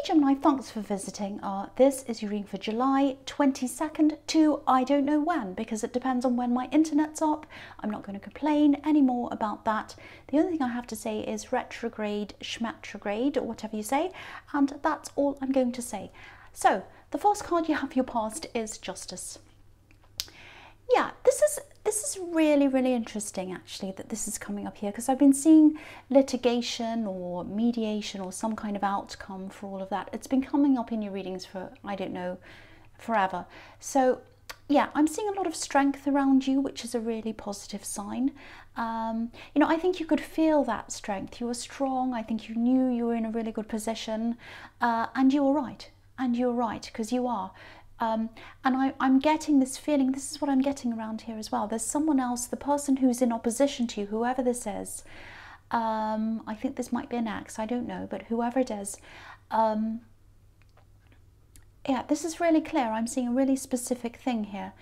Gemini, thanks for visiting. This is your reading for July 22nd to I don't know when, because it depends on when my internet's up. I'm not going to complain anymore about that. The only thing I have to say is retrograde, schmetrograde, or whatever you say, and that's all I'm going to say. So, the first card you have for your past is Justice. Yeah, this is really, really interesting actually that this is coming up here, because I've been seeing litigation or mediation or some kind of outcome for all of that. It's been coming up in your readings for, I don't know, forever. So yeah, I'm seeing a lot of strength around you, which is a really positive sign. You know, I think you could feel that strength. You were strong. I think you knew you were in a really good position, and you were right. And you're right, because you are. And I'm getting this feeling, this is what I'm getting around here as well. There's someone else, the person who's in opposition to you, whoever this is. I think this might be an ex, I don't know, but whoever it is. Yeah, this is really clear. I'm seeing a really specific thing here.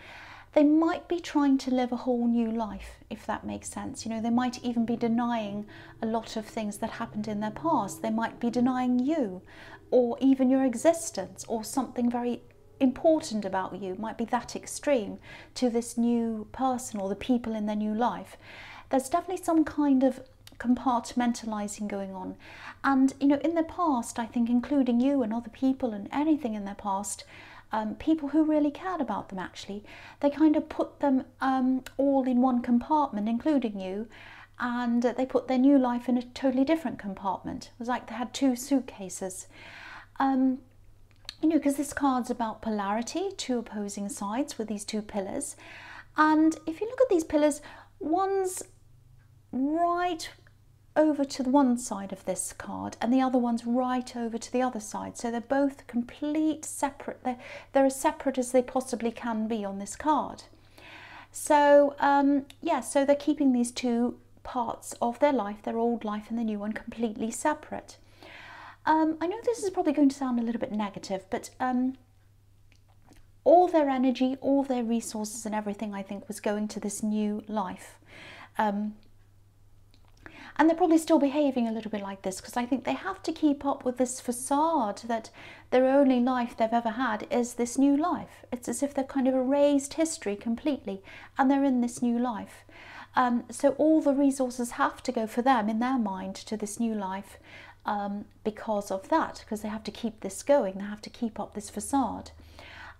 They might be trying to live a whole new life, if that makes sense. You know, they might even be denying a lot of things that happened in their past. They might be denying you, or even your existence, or something very important about you. It might be that extreme to this new person or the people in their new life. There's definitely some kind of compartmentalizing going on. And, you know, in the past, I think, including you and other people and anything in their past, people who really cared about them, actually, they kind of put them all in one compartment, including you, and they put their new life in a totally different compartment. It was like they had two suitcases. You know, because this card's about polarity, two opposing sides with these two pillars. And if you look at these pillars, one's right over to the one side of this card and the other one's right over to the other side. So they're both complete separate. They're as separate as they possibly can be on this card. So yeah, so they're keeping these two parts of their life, their old life and the new one, completely separate. I know this is probably going to sound a little bit negative, but all their energy, all their resources and everything, I think, was going to this new life. And they're probably still behaving a little bit like this, because I think they have to keep up with this facade that their only life they've ever had is this new life. It's as if they've kind of erased history completely, and they're in this new life. So all the resources have to go for them, in their mind, to this new life. Because of that, because they have to keep this going, they have to keep up this facade.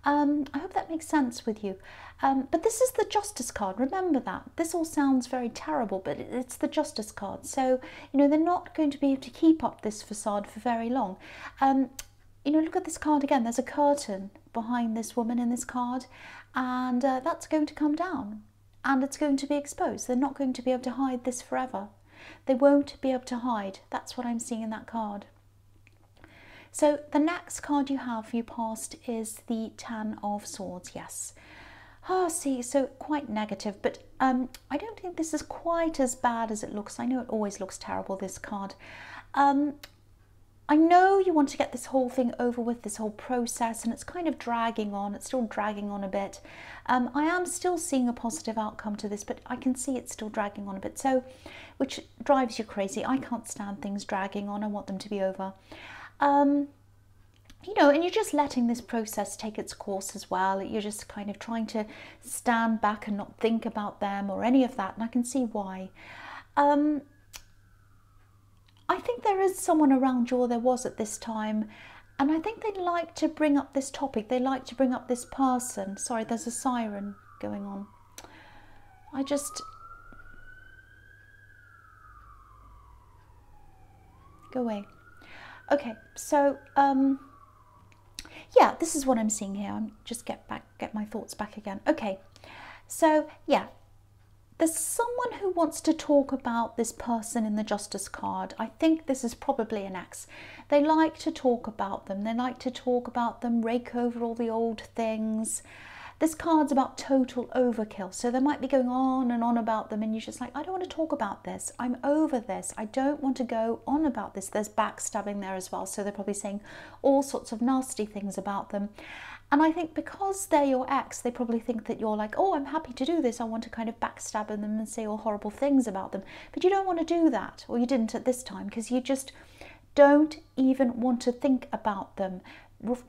I hope that makes sense with you. But this is the Justice card, remember that. This all sounds very terrible, but it's the Justice card. So, you know, they're not going to be able to keep up this facade for very long. You know, look at this card again. There's a curtain behind this woman in this card, and that's going to come down, and it's going to be exposed. They're not going to be able to hide this forever. They won't be able to hide. That's what I'm seeing in that card. So the next card you have for your past is the Ten of Swords. Yes. Oh, see, so quite negative, but I don't think this is quite as bad as it looks. I know it always looks terrible, this card. I know you want to get this whole thing over with, this whole process, and it's kind of dragging on. It's still dragging on a bit. I am still seeing a positive outcome to this, but I can see it's still dragging on a bit, so which drives you crazy. I can't stand things dragging on. I want them to be over. You know, and you're just letting this process take its course as well. You're just kind of trying to stand back and not think about them or any of that, and I can see why. I think there is someone around you, or there was at this time, and I think they'd like to bring up this topic. They like to bring up this person. Sorry, there's a siren going on. Go away. Okay, so yeah, this is what I'm seeing here. I'm just get my thoughts back again. Okay, so yeah. There's someone who wants to talk about this person in the Justice card. I think this is probably an ex. They like to talk about them. They like to talk about them, rake over all the old things. This card's about total overkill. So they might be going on and on about them, and you're just like, I don't want to talk about this. I'm over this. I don't want to go on about this. There's backstabbing there as well. So they're probably saying all sorts of nasty things about them. And I think because they're your ex, they probably think that you're like, oh, I'm happy to do this. I want to kind of backstab them and say all horrible things about them. But you don't want to do that, or you didn't at this time, because you just Don't even want to think about them.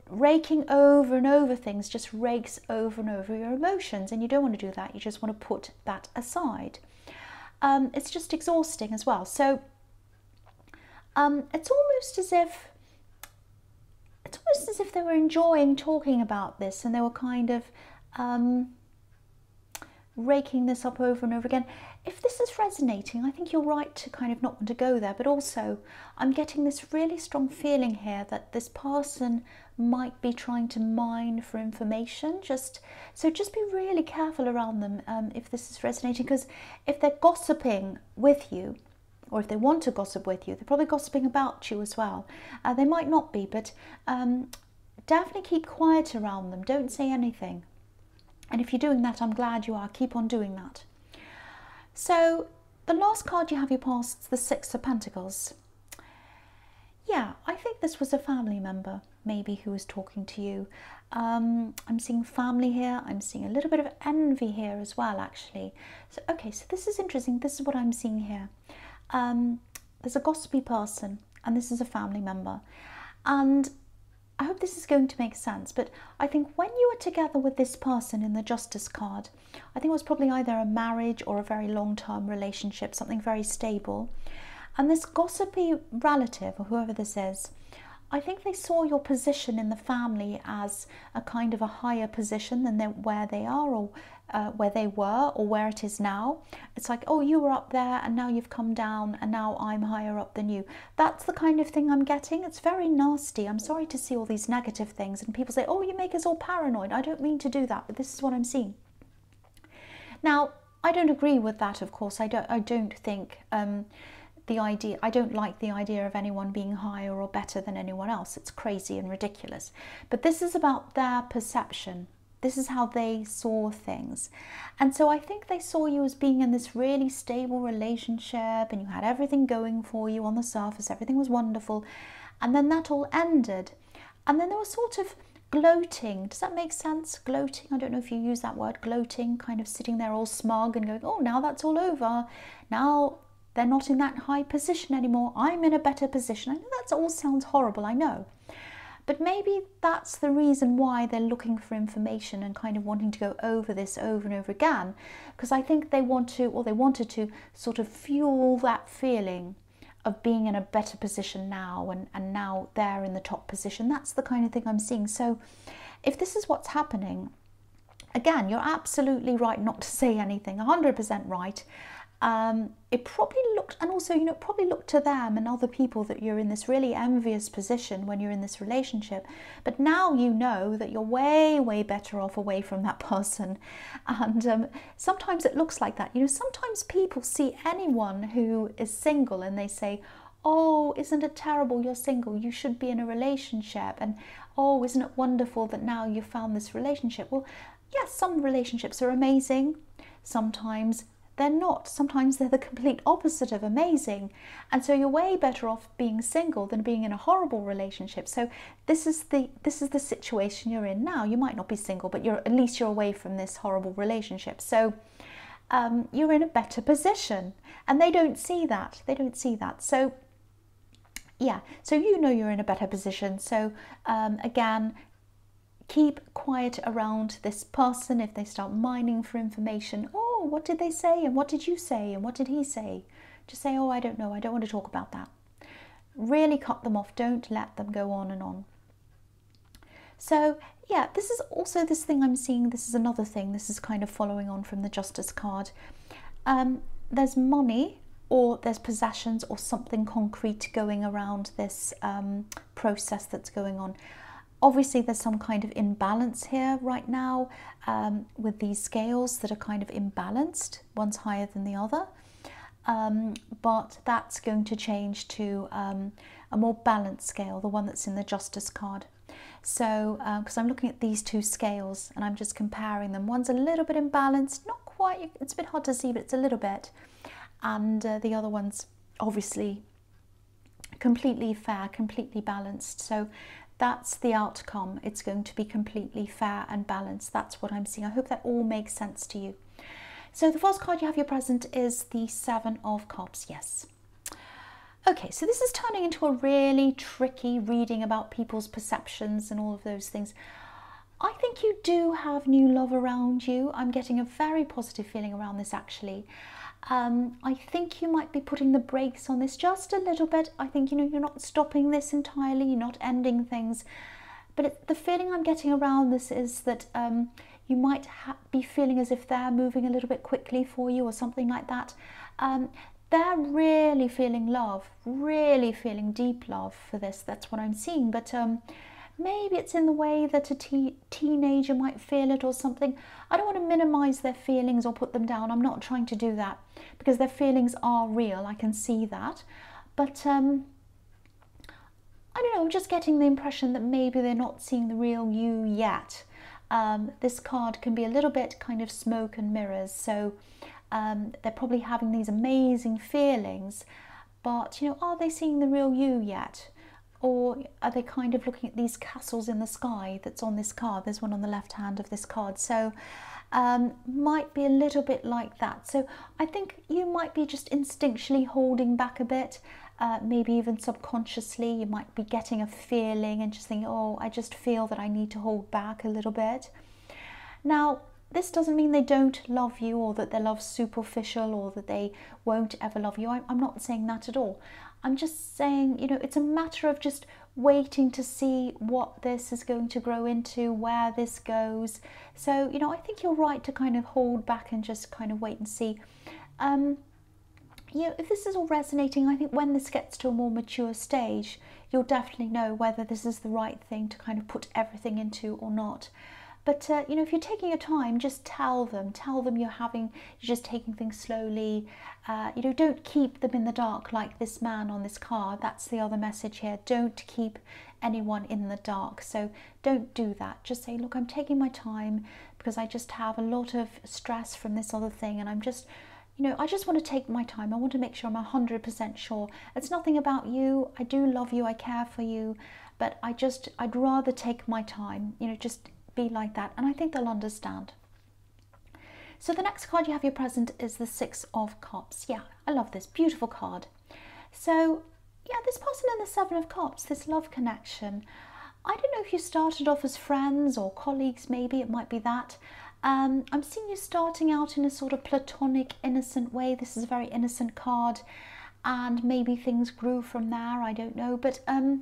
Raking over and over things just rakes over and over your emotions, and you don't want to do that. You just want to put that aside. It's just exhausting as well. So it's almost as if they were enjoying talking about this, and they were kind of raking this up over and over again. If this is resonating, I think you're right to kind of not want to go there, but also I'm getting this really strong feeling here that this person might be trying to mine for information. So just be really careful around them if this is resonating, because if they're gossiping with you, or if they want to gossip with you, they're probably gossiping about you as well. They might not be, but definitely keep quiet around them. Don't say anything. And if you're doing that, I'm glad you are. Keep on doing that. So the last card you have your past, the Six of Pentacles. Yeah, I think this was a family member, maybe, who was talking to you. I'm seeing family here. I'm seeing a little bit of envy here as well, actually. So, okay, so this is interesting. This is what I'm seeing here. There's a gossipy person, and this is a family member. And I hope this is going to make sense, but I think when you were together with this person in the Justice card, I think it was probably either a marriage or a very long-term relationship, something very stable. And this gossipy relative, or whoever this is, I think they saw your position in the family as a kind of a higher position than where they are, or where they were, or where it is now. It's like, oh, you were up there and now you've come down and now I'm higher up than you. That's the kind of thing I'm getting. It's very nasty. I'm sorry to see all these negative things, and people say, oh, you make us all paranoid. I don't mean to do that, but this is what I'm seeing. Now, I don't agree with that, of course. I don't think I don't like the idea of anyone being higher or better than anyone else. It's crazy and ridiculous. But this is about their perception. This is how they saw things. And so I think they saw you as being in this really stable relationship, and you had everything going for you on the surface. Everything was wonderful. And then that all ended. And then they were sort of gloating. Does that make sense? Gloating. I don't know if you use that word, gloating, kind of sitting there all smug and going, oh, now that's all over. Now they're not in that high position anymore. I'm in a better position. I know that all sounds horrible, I know. But maybe that's the reason why they're looking for information and kind of wanting to go over this over and over again. Because I think they want to, or they wanted to, sort of fuel that feeling of being in a better position now, and now they're in the top position. That's the kind of thing I'm seeing. So if this is what's happening, again, you're absolutely right not to say anything, 100% right. It probably looked, and also, you know, it probably looked to them and other people that you're in this really envious position when you're in this relationship. But now you know that you're way, way better off away from that person. And sometimes it looks like that. You know, sometimes people see anyone who is single and they say, oh, isn't it terrible you're single? You should be in a relationship. And oh, isn't it wonderful that now you've found this relationship? Well, yes, some relationships are amazing. Sometimes they're not. Sometimes they're the complete opposite of amazing. And so you're way better off being single than being in a horrible relationship. So this is the situation you're in now. You might not be single, but at least you're away from this horrible relationship. So you're in a better position. And they don't see that. They don't see that. So yeah, so you know you're in a better position. So again, keep quiet around this person. If they start mining for information, oh, what did they say? And what did you say? And what did he say? Just say, oh, I don't know. I don't want to talk about that. Really cut them off. Don't let them go on and on. So yeah, this is also this thing I'm seeing. This is another thing. This is kind of following on from the Justice card. There's money, or there's possessions, or something concrete going around this process that's going on. Obviously, there's some kind of imbalance here right now with these scales that are kind of imbalanced. One's higher than the other. But that's going to change to a more balanced scale, the one that's in the Justice card. So, because I'm looking at these two scales and I'm just comparing them. One's a little bit imbalanced, not quite, it's a bit hard to see, but it's a little bit. And the other one's obviously completely fair, completely balanced. So that's the outcome. It's going to be completely fair and balanced. That's what I'm seeing. I hope that all makes sense to you. So the first card you have your present is the Seven of Cups. Yes. Okay, so this is turning into a really tricky reading about people's perceptions and all of those things. I think you do have new love around you. I'm getting a very positive feeling around this, actually. I think you might be putting the brakes on this just a little bit. I think, you know, you're not stopping this entirely, you're not ending things. But the feeling I'm getting around this is that you might be feeling as if they're moving a little bit quickly for you or something like that. They're really feeling love, really feeling deep love for this. That's what I'm seeing. But maybe it's in the way that a teenager might feel it or something. I don't want to minimize their feelings or put them down. I'm not trying to do that, because their feelings are real. I can see that. But I don't know, I'm just getting the impression that maybe they're not seeing the real you yet. This card can be a little bit kind of smoke and mirrors. So they're probably having these amazing feelings, but, you know, are they seeing the real you yet? Or are they kind of looking at these castles in the sky that's on this card? There's one on the left hand of this card. So might be a little bit like that. So I think you might be just instinctually holding back a bit, maybe even subconsciously. You might be getting a feeling and just thinking, oh, I just feel that I need to hold back a little bit. Now, this doesn't mean they don't love you, or that their love's superficial, or that they won't ever love you. I'm not saying that at all. I'm just saying, you know, it's a matter of just waiting to see what this is going to grow into, where this goes. So, you know, I think you're right to kind of hold back and just kind of wait and see. You know, if this is all resonating, I think when this gets to a more mature stage, you'll definitely know whether this is the right thing to kind of put everything into or not. But, you know, if you're taking your time, just tell them you're just taking things slowly. You know, don't keep them in the dark like this man on this card. That's the other message here. Don't keep anyone in the dark. So don't do that. Just say, look, I'm taking my time because I just have a lot of stress from this other thing. And I'm just, you know, I just want to take my time. I want to make sure I'm 100% sure. It's nothing about you. I do love you. I care for you. But I'd rather take my time, you know, just be like that, and I think they'll understand. So the next card you have your present is the Six of Cups. Yeah, I love this beautiful card. So yeah, this person in the Seven of Cups, this love connection, I don't know if you started off as friends or colleagues. Maybe it might be that. I'm seeing you starting out in a sort of platonic, innocent way. This is a very innocent card, and maybe things grew from there. I don't know, but you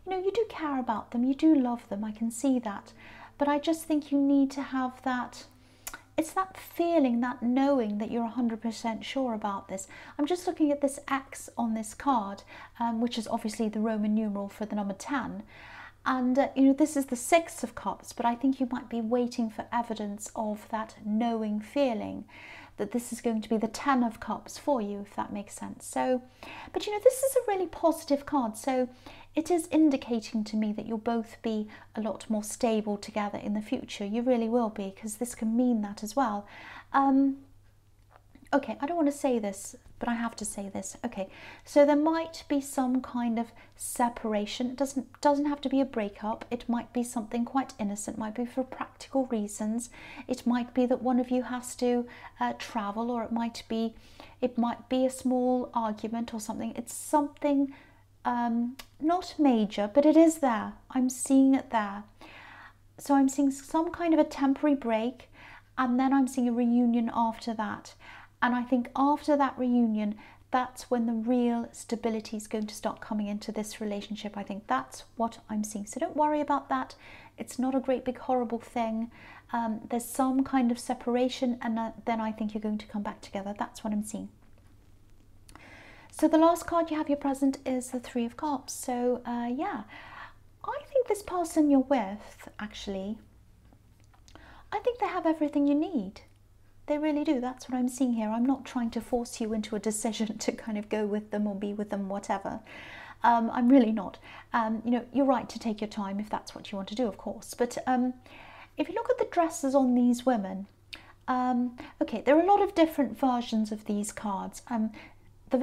know, you do care about them, you do love them. I can see that. But I just think you need to have that, it's that feeling, that knowing that you're 100% sure about this. I'm just looking at this X on this card, which is obviously the Roman numeral for the number 10. And, you know, this is the Six of Cups, but I think you might be waiting for evidence of that knowing feeling that this is going to be the 10 of Cups for you, if that makes sense. So, but, you know, this is a really positive card. So it is indicating to me that you'll both be a lot more stable together in the future. You really will be, because this can mean that as well. Okay, I don't want to say this, but I have to say this. Okay, so there might be some kind of separation. It doesn't have to be a breakup. It might be something quite innocent. It might be for practical reasons. It might be that one of you has to travel, or it might be a small argument or something. It's something not major, but it is there. I'm seeing it there. So I'm seeing some kind of a temporary break, and then I'm seeing a reunion after that. And I think after that reunion, that's when the real stability is going to start coming into this relationship. I think that's what I'm seeing. So don't worry about that. It's not a great big horrible thing. There's some kind of separation, and then I think you're going to come back together. That's what I'm seeing. So the last card you have your present is the Three of Cups. So yeah, I think this person you're with, actually, I think they have everything you need. They really do. That's what I'm seeing here. I'm not trying to force you into a decision to kind of go with them or be with them, whatever. I'm really not. You know, you're right to take your time if that's what you want to do, of course. But if you look at the dresses on these women, okay, there are a lot of different versions of these cards. The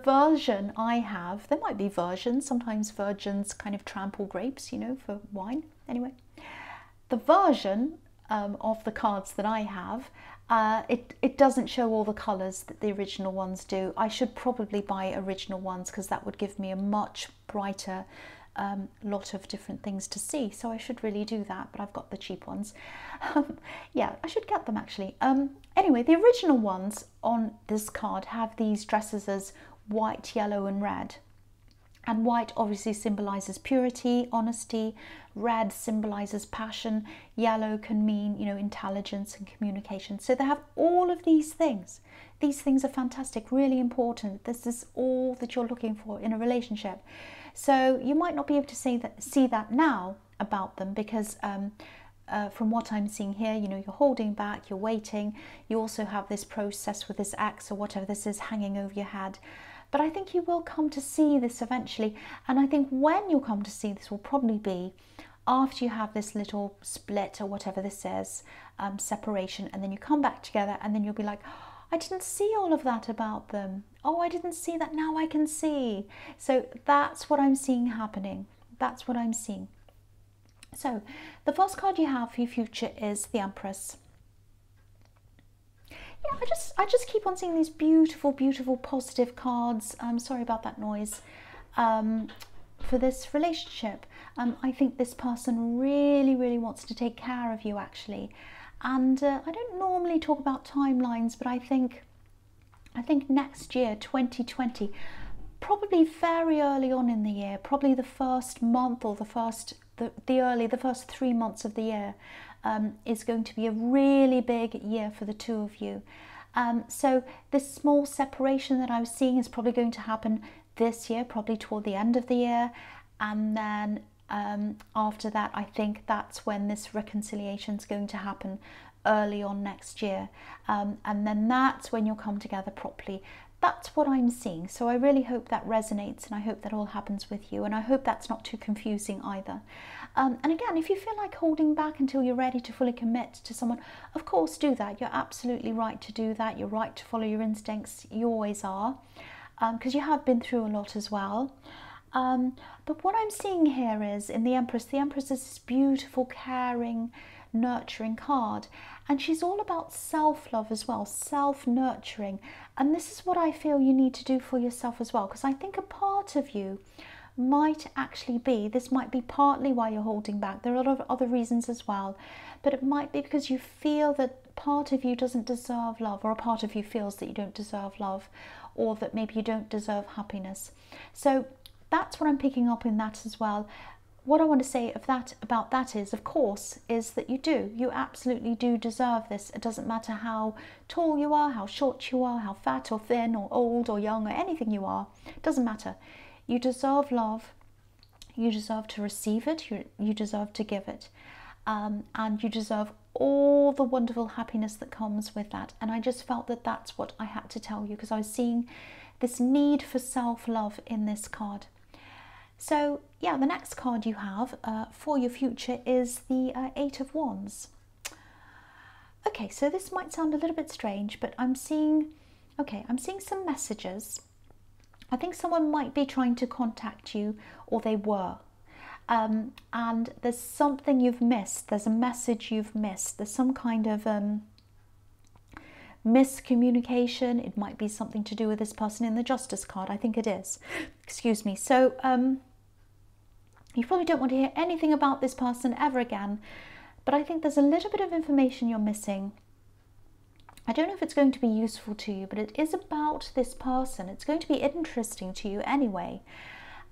version I have, there might be versions. Sometimes virgins kind of trample grapes, you know, for wine. Anyway, the version of the cards that I have, It doesn't show all the colours that the original ones do. I should probably buy original ones because that would give me a much brighter lot of different things to see. So I should really do that, but I've got the cheap ones. Yeah, I should get them actually. Anyway, the original ones on this card have these dresses as white, yellow and red. And white obviously symbolises purity, honesty. Red symbolises passion. Yellow can mean, you know, intelligence and communication. So they have all of these things. These things are fantastic, really important. This is all that you're looking for in a relationship. So you might not be able to see that now about them because from what I'm seeing here, you know, you're holding back, you're waiting. You also have this process with this X or whatever this is hanging over your head. But I think you will come to see this eventually. And I think when you'll come to see this will probably be after you have this little split or whatever this is, separation, and then you come back together and then you'll be like, I didn't see all of that about them. Oh, I didn't see that, now I can see. So that's what I'm seeing happening. That's what I'm seeing. So the first card you have for your future is the Empress. Yeah, I just keep on seeing these beautiful, beautiful positive cards. I'm sorry about that noise. For this relationship, I think this person really, really wants to take care of you actually. And I don't normally talk about timelines, but I think next year, 2020, probably very early on in the year, probably the first month or the first 3 months of the year, is going to be a really big year for the two of you. So this small separation that I was seeing is probably going to happen this year, probably toward the end of the year. And then after that, I think that's when this reconciliation is going to happen early on next year. And then that's when you'll come together properly. That's what I'm seeing. So I really hope that resonates and I hope that all happens with you. And I hope that's not too confusing either. And again, if you feel like holding back until you're ready to fully commit to someone, of course do that. You're absolutely right to do that. You're right to follow your instincts. You always are, because you have been through a lot as well. But what I'm seeing here is in the Empress is this beautiful, caring, nurturing card. And she's all about self-love as well, self-nurturing. And this is what I feel you need to do for yourself as well, because I think a part of you might actually be, this might be partly why you're holding back. There are a lot of other reasons as well, but it might be because you feel that part of you doesn't deserve love, or a part of you feels that you don't deserve love, or that maybe you don't deserve happiness. So that's what I'm picking up in that as well. What I want to say about that is, of course, is that you absolutely do deserve this. It doesn't matter how tall you are, how short you are, how fat or thin or old or young or anything you are. It doesn't matter. You deserve love. You deserve to receive it. You deserve to give it. And you deserve all the wonderful happiness that comes with that. And I just felt that that's what I had to tell you, because I was seeing this need for self-love in this card. So yeah, the next card you have for your future is the Eight of Wands. Okay, so this might sound a little bit strange, but I'm seeing some messages. I think someone might be trying to contact you, or they were. And there's something you've missed. There's a message you've missed. There's some kind of miscommunication. It might be something to do with this person in the Justice card. I think it is. Excuse me. So you probably don't want to hear anything about this person ever again, but I think there's a little bit of information you're missing. I don't know if it's going to be useful to you, but it is about this person. It's going to be interesting to you anyway.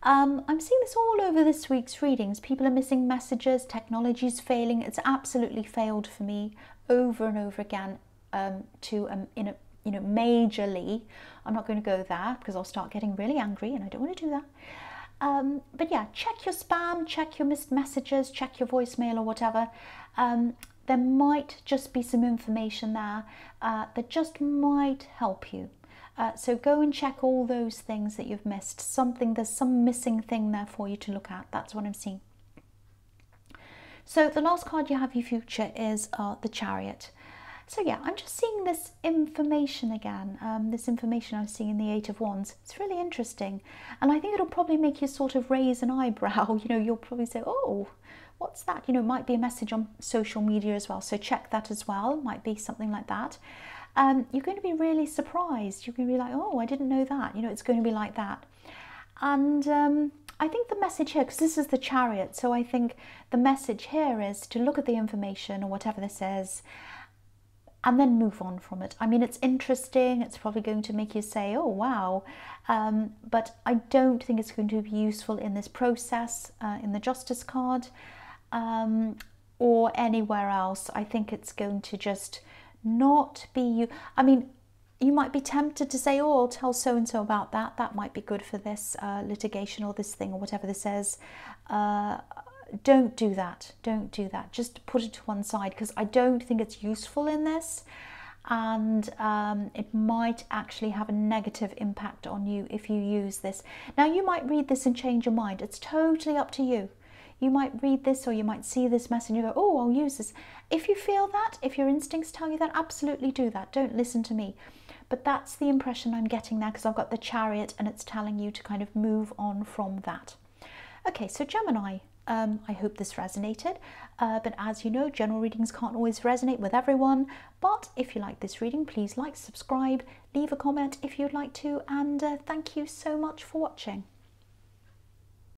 I'm seeing this all over this week's readings. People are missing messages, technology's failing. It's absolutely failed for me over and over again, majorly. I'm not going to go there because I'll start getting really angry and I don't want to do that. But yeah, check your spam, check your missed messages, check your voicemail or whatever. There might just be some information there that just might help you. So go and check all those things that you've missed. There's some missing thing there for you to look at. That's what I'm seeing. So the last card you have your future is the Chariot. So yeah, I'm just seeing this information again, this information I was seeing in the Eight of Wands. It's really interesting. And I think it'll probably make you sort of raise an eyebrow. You know, you'll probably say, oh, what's that? You know, it might be a message on social media as well, so check that as well. It might be something like that. You're going to be really surprised. You're going to be like, oh, I didn't know that. You know, it's going to be like that. And I think the message here, because this is the Chariot, so I think the message here is to look at the information or whatever this is and then move on from it. I mean, it's interesting. It's probably going to make you say, oh, wow. But I don't think it's going to be useful in this process, in the Justice card, or anywhere else. I think it's going to just not be you. I mean, you might be tempted to say, oh, I'll tell so-and-so about that. That might be good for this litigation or this thing or whatever this is. Don't do that. Don't do that. Just put it to one side, because I don't think it's useful in this. And it might actually have a negative impact on you if you use this. Now, you might read this and change your mind. It's totally up to you. You might read this, or you might see this message and you go, oh, I'll use this. If you feel that, if your instincts tell you that, absolutely do that. Don't listen to me. But that's the impression I'm getting there, because I've got the Chariot and it's telling you to kind of move on from that. Okay, so Gemini, I hope this resonated. But as you know, general readings can't always resonate with everyone. But if you like this reading, please like, subscribe, leave a comment if you'd like to. And thank you so much for watching.